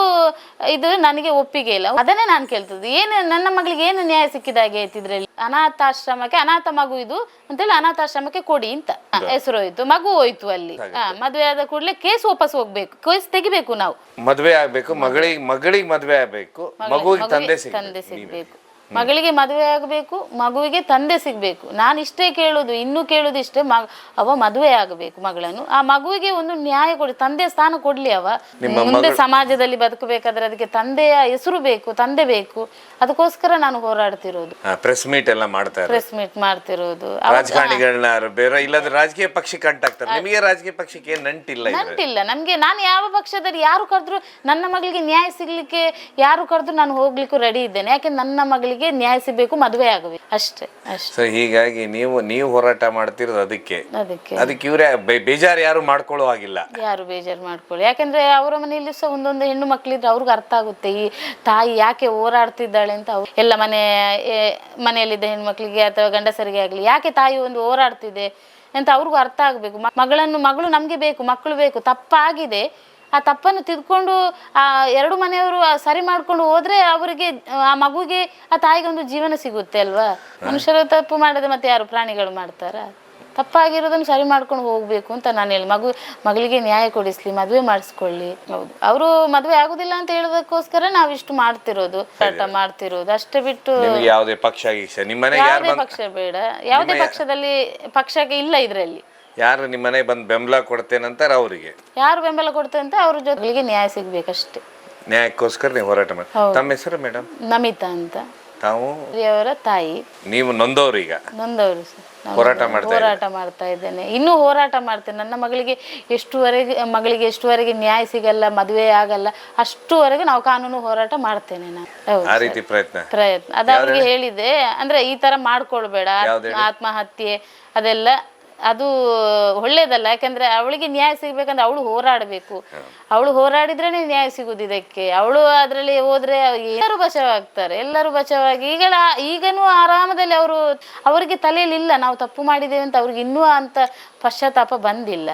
Speaker 1: ಇದು ನನಗೆ ಒಪ್ಪಿಗೆ ಇಲ್ಲ. ಅದನ್ನೇ ನಾನು ಕೇಳ್ತದ್ದು, ಏನು ನನ್ನ ಮಗಳಿಗೆ ಏನು ನ್ಯಾಯ ಸಿಕ್ಕಿದಾಗೆ ಇದ್ರಲ್ಲಿ? ಅನಾಥ ಮಗು ಇದು ಅಂತೇಳಿ ಅನಾಥಾಶ್ರಮಕ್ಕೆ ಕೊಡಿ ಅಂತ ಹೆಸರು ಹೋಯ್ತು, ಮಗು ಹೋಯ್ತು ಅಲ್ಲಿ. ಮದುವೆ ಆದ ಕೂಡಲೇ ಕೇಸ್ ವಾಪಸ್ ಹೋಗ್ಬೇಕು, ಕೇಸ್ ತೆಗಿಬೇಕು. ನಾವು
Speaker 2: ಮದುವೆ ಆಗ್ಬೇಕು, ಮಗಳಿಗೆ ಮದುವೆ ಆಗ್ಬೇಕು, ಮಗುವಿಗೆ ತಂದೆ
Speaker 1: ಸಿಗ್ಬೇಕು. ಮಗಳಿಗೆ ಮದುವೆ ಆಗಬೇಕು, ಮಗುವಿಗೆ ತಂದೆ ಸಿಗ್ಬೇಕು. ನಾನು ಇಷ್ಟೇ ಕೇಳುದು, ಇನ್ನೂ ಕೇಳುದು ಇಷ್ಟೇ, ಅವ ಮದುವೆ ಆಗಬೇಕು ಮಗಳನ್ನು. ಆ ಮಗುವಿಗೆ ಒಂದು ನ್ಯಾಯ ಕೊಡಿ, ತಂದೆ ಸ್ಥಾನ ಕೊಡ್ಲಿ. ಮುಂದೆ ಸಮಾಜದಲ್ಲಿ ಬದುಕಬೇಕಾದ್ರೆ ಅದಕ್ಕೆ ತಂದೆಯ ಹೆಸರು ಬೇಕು, ತಂದೆ ಬೇಕು. ಅದಕ್ಕೋಸ್ಕರ ನಾನು ಹೋರಾಡ್ತಿರೋದು.
Speaker 2: ಪ್ರೆಸ್ ಮೀಟ್
Speaker 1: ಮಾಡ್ತಿರೋದು.
Speaker 2: ರಾಜಕಾರಣಿಗಳನ್ನ ಬೇರೆ ಇಲ್ಲದ್ರೆ ರಾಜಕೀಯ ಪಕ್ಷಕ್ಕೆ ಅಂಟಾಗ್ತಾರೆ. ನಿಮಗೆ ರಾಜಕೀಯ ಪಕ್ಷಕ್ಕೆ ಏನು ನಂಟಿಲ್ಲ
Speaker 1: ನಮ್ಗೆ. ನಾನು ಯಾವ ಪಕ್ಷದಲ್ಲಿ ಯಾರು ಕರೆದ್ರು, ನನ್ನ ಮಗಳಿಗೆ ನ್ಯಾಯ ಸಿಗ್ಲಿಕ್ಕೆ ಯಾರು ಕರೆದ್ರು ನಾನು ಹೋಗ್ಲಿಕ್ಕೂ ರೆಡಿ ಇದ್ದೇನೆ. ಯಾಕೆಂದ್ರೆ ನನ್ನ ಮಗಳಿಗೆ ನ್ಯಾಯ ಸಿಗ್ಬೇಕು, ಮದುವೆ ಆಗಬೇಕು, ಅಷ್ಟೇ.
Speaker 2: ಹೀಗಾಗಿ ನೀವು ಹೋರಾಟ ಮಾಡ್ತಿರೋದು ಅದಕ್ಕೆ ಇವ್ರೆ ಬೇಜಾರು ಯಾರು ಮಾಡ್ಕೊಳ್ಳೋ ಹಾಗಿಲ್ಲ.
Speaker 1: ಯಾರು ಬೇಜಾರು ಮಾಡ್ಕೊಳ್ಳಿ. ಯಾಕಂದ್ರೆ ಅವರ ಮನೆಯಲ್ಲಿ ಸಹ ಒಂದೊಂದು ಹೆಣ್ಣು ಮಕ್ಕಳಿದ್ರೆ ಅವ್ರಿಗೆ ಅರ್ಥ ಆಗುತ್ತೆ, ಈ ತಾಯಿ ಯಾಕೆ ಹೋರಾಡ್ತಿದ್ದಾಳೆ ಅಂತ. ಎಲ್ಲ ಮನೆಯಲ್ಲಿದ್ದ ಹೆಣ್ಮಕ್ಳಿಗೆ ಅಥವಾ ಗಂಡಸರಿಗೆ ಆಗ್ಲಿ, ಯಾಕೆ ತಾಯಿ ಒಂದು ಹೋರಾಡ್ತಿದೆ ಅಂತ ಅವ್ರಿಗೂ ಅರ್ಥ ಆಗ್ಬೇಕು. ಮಗಳು ನಮ್ಗೆ ಬೇಕು, ಮಕ್ಕಳು ಬೇಕು. ತಪ್ಪಾಗಿದೆ, ಆ ತಪ್ಪನ್ನು ತಿದ್ಕೊಂಡು ಆ 2 ಮನೆಯವರು ಸರಿ ಮಾಡ್ಕೊಂಡು ಹೋದ್ರೆ ಅವರಿಗೆ, ಆ ಮಗುವಿಗೆ, ಆ ತಾಯಿಗೆ ಒಂದು ಜೀವನ ಸಿಗುತ್ತೆ ಅಲ್ವಾ. ಮನುಷ್ಯರು ತಪ್ಪು ಮಾಡದೆ ಮತ್ತೆ ಯಾರು ಪ್ರಾಣಿಗಳು ಮಾಡ್ತಾರ? ತಪ್ಪಾಗಿರೋದನ್ನು ಸರಿ ಮಾಡ್ಕೊಂಡು ಹೋಗ್ಬೇಕು ಅಂತ ನಾನು ಹೇಳಿ, ಮಗಳಿಗೆ ನ್ಯಾಯ ಕೊಡಿಸ್ಲಿ, ಮದುವೆ ಮಾಡಿಸ್ಕೊಳ್ಳಿ. ಹೌದು, ಅವರು ಮದುವೆ ಆಗುದಿಲ್ಲ ಅಂತ ಹೇಳೋದಕ್ಕೋಸ್ಕರ ನಾವಿಷ್ಟು ಮಾಡ್ತಿರೋದು, ಹೋರಾಟ ಮಾಡ್ತಿರೋದು, ಅಷ್ಟೇ ಬಿಟ್ಟು
Speaker 2: ಯಾವುದೇ ಪಕ್ಷ
Speaker 1: ಬೇಡ. ಯಾವುದೇ ಪಕ್ಷಕ್ಕೆ ಇಲ್ಲ ಇದರಲ್ಲಿ.
Speaker 2: ಯಾರು ನಿಮ್ಮ ಮನೆ ಬಂದು ಬೆಂಬಲ ಕೊಡ್ತೇನಂತಾರೆ ಅವರಿಗೆ,
Speaker 1: ಯಾರು ಬೆಂಬಲ ಕೊಡ್ತೇನೆ ಅಂತ ಅವ್ರ ಜೊತೆಗೆ ನ್ಯಾಯ ಸಿಗ್ಬೇಕಷ್ಟೇ.
Speaker 2: ನ್ಯಾಯಕ್ಕೋಸ್ಕರ ನೀವು ಹೋರಾಟ ಮಾಡಿ. ತಮ್ಮ ಹೆಸರು ಮೇಡಮ್?
Speaker 1: ನಮಿತಾ ಅಂತ.
Speaker 2: ತಾವು
Speaker 1: ಅವರ ತಾಯಿ.
Speaker 2: ನೀವು ನೊಂದವ್ರೀಗ
Speaker 1: ನೊಂದವರು ಸರ್. ನಾನು
Speaker 2: ಹೋರಾಟ ಮಾಡ್ತಾ
Speaker 1: ಹೋರಾಟ ಮಾಡ್ತಾ ಇದ್ದೇನೆ, ಇನ್ನೂ ಹೋರಾಟ ಮಾಡ್ತೇನೆ. ನನ್ನ ಮಗಳಿಗೆ ಎಷ್ಟುವರೆಗೆ ನ್ಯಾಯ ಸಿಗಲ್ಲ, ಮದುವೆ ಆಗಲ್ಲ, ಅಷ್ಟುವರೆಗೆ ನಾವು ಕಾನೂನು ಹೋರಾಟ ಮಾಡ್ತೇನೆ ನಾನು. ಹೌದು
Speaker 2: ಆ
Speaker 1: ಸರ್.
Speaker 2: ರೀತಿ ಪ್ರಯತ್ನ
Speaker 1: ಅದು ಅವ್ರಿಗೆ ಹೇಳಿದೆ, ಅಂದ್ರೆ ಈ ತರ ಮಾಡ್ಕೊಳ್ಬೇಡ, ಆತ್ಮಹತ್ಯೆ ಅದೆಲ್ಲ ಅದು ಒಳ್ಳೇದಲ್ಲ. ಯಾಕಂದ್ರೆ ಅವಳಿಗೆ ನ್ಯಾಯ ಸಿಗ್ಬೇಕಂದ್ರೆ ಅವಳು ಹೋರಾಡಬೇಕು, ಅವಳು ಹೋರಾಡಿದ್ರೇನೆ ನ್ಯಾಯ ಸಿಗುದು ಇದಕ್ಕೆ. ಅವಳು ಅದ್ರಲ್ಲಿ ಹೋದ್ರೆ ಎಲ್ಲರೂ ಬಚಾವಾಗ್ತಾರೆ, ಎಲ್ಲರೂ ಬಚಾವಾಗಿ ಈಗನೂ ಆರಾಮದಲ್ಲಿ ಅವರಿಗೆ ತಲೆಯಲ್ಲಿ ಇಲ್ಲ ನಾವು ತಪ್ಪು ಮಾಡಿದ್ದೇವೆ ಅಂತ. ಅವ್ರಿಗೆ ಇನ್ನೂ ಅಂತ ಪಶ್ಚಾತ್ತಾಪ ಬಂದಿಲ್ಲ.